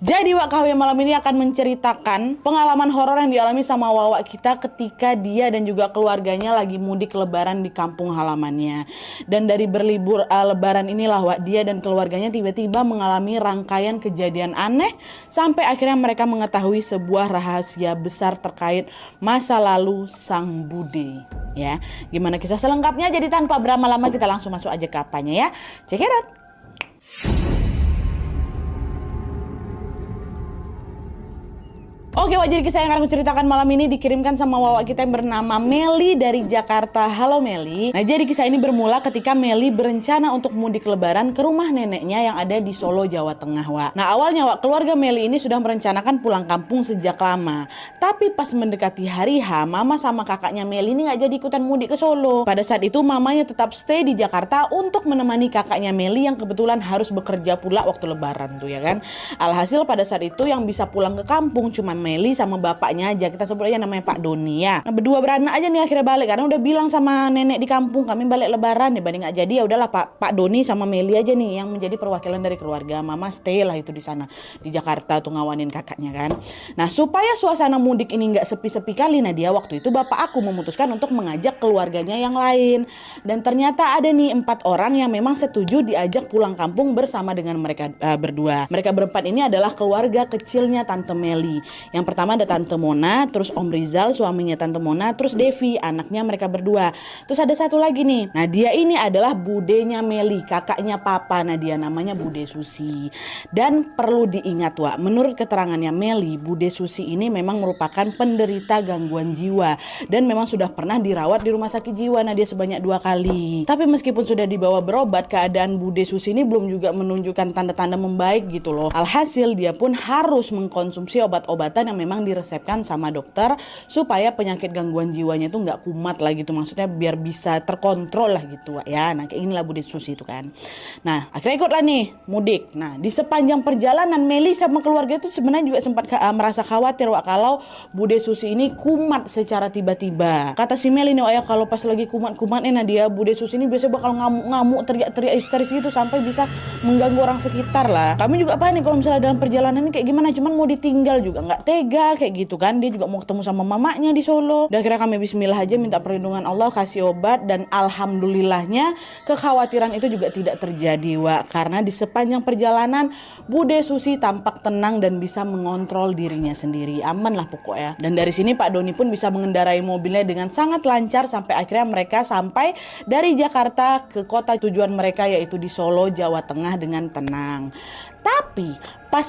Jadi Wak KW malam ini akan menceritakan pengalaman horor yang dialami sama Wawa kita ketika dia dan juga keluarganya lagi mudik lebaran di kampung halamannya. Dan dari berlibur lebaran inilah Wak, dia dan keluarganya tiba-tiba mengalami rangkaian kejadian aneh sampai akhirnya mereka mengetahui sebuah rahasia besar terkait masa lalu sang Bude. Ya, gimana kisah selengkapnya? Jadi tanpa berlama-lama kita langsung masuk aja ke apanya ya. Check it out. Oke, jadi kisah yang akan aku ceritakan malam ini dikirimkan sama Wawa kita yang bernama Meli dari Jakarta. Halo Meli. Nah, jadi kisah ini bermula ketika Meli berencana untuk mudik lebaran ke rumah neneknya yang ada di Solo, Jawa Tengah, Wak. Nah, awalnya Wak, keluarga Meli ini sudah merencanakan pulang kampung sejak lama. Tapi pas mendekati hari H, mama sama kakaknya Meli ini gak jadi ikutan mudik ke Solo. Pada saat itu mamanya tetap stay di Jakarta untuk menemani kakaknya Meli yang kebetulan harus bekerja pula waktu lebaran tuh ya kan. Alhasil pada saat itu yang bisa pulang ke kampung cuma Meli sama bapaknya aja, kita sebut aja namanya Pak Doni ya. Nah, berdua beranak aja nih akhirnya balik karena udah bilang sama nenek di kampung kami balik lebaran, dibanding nggak jadi ya udahlah Pak Doni sama Meli aja nih yang menjadi perwakilan dari keluarga. Mama stay lah itu di sana di Jakarta tuh ngawanin kakaknya kan. Nah, supaya suasana mudik ini nggak sepi-sepi kali, nah dia waktu itu bapak aku memutuskan untuk mengajak keluarganya yang lain. Dan ternyata ada nih 4 orang yang memang setuju diajak pulang kampung bersama dengan mereka berdua. Mereka berempat ini adalah keluarga kecilnya Tante Meli. Yang pertama ada Tante Mona, terus Om Rizal suaminya Tante Mona, terus Devi anaknya mereka berdua. Terus ada satu lagi nih. Nah, dia ini adalah budenya Meli, kakaknya papa. Nah, dia namanya Bude Susi. Dan perlu diingat Wak, menurut keterangannya Meli, Bude Susi ini memang merupakan penderita gangguan jiwa dan memang sudah pernah dirawat di rumah sakit jiwa. Nah, dia sebanyak 2 kali. Tapi meskipun sudah dibawa berobat, keadaan Bude Susi ini belum juga menunjukkan tanda-tanda membaik gitu loh. Alhasil dia pun harus mengkonsumsi obat-obatan yang memang diresepkan sama dokter supaya penyakit gangguan jiwanya itu nggak kumat lah gitu, maksudnya biar bisa terkontrol lah gitu ya. Nah, kayak inilah Bude Susi itu kan. Nah, akhirnya ikutlah nih mudik. Nah, di sepanjang perjalanan Meli sama keluarga itu sebenarnya juga sempat merasa khawatir Wak, kalau Bude Susi ini kumat secara tiba-tiba. Kata si Meli nih Wak ya, kalau pas lagi kumat-kumatnya nah dia Bude Susi ini biasanya bakal ngamuk-ngamuk, teriak-teriak histeris gitu sampai bisa mengganggu orang sekitar lah. Kami juga panik kalau misalnya dalam perjalanan ini kayak gimana, cuman mau ditinggal juga nggak tega kayak gitu kan. Dia juga mau ketemu sama mamanya di Solo. Dan akhirnya kami bismillah aja minta perlindungan Allah, kasih obat, dan alhamdulillahnya kekhawatiran itu juga tidak terjadi Wak, karena di sepanjang perjalanan Bude Susi tampak tenang dan bisa mengontrol dirinya sendiri. Aman lah pokoknya. Dan dari sini Pak Doni pun bisa mengendarai mobilnya dengan sangat lancar sampai akhirnya mereka sampai dari Jakarta ke kota tujuan mereka yaitu di Solo, Jawa Tengah dengan tenang. Tapi pas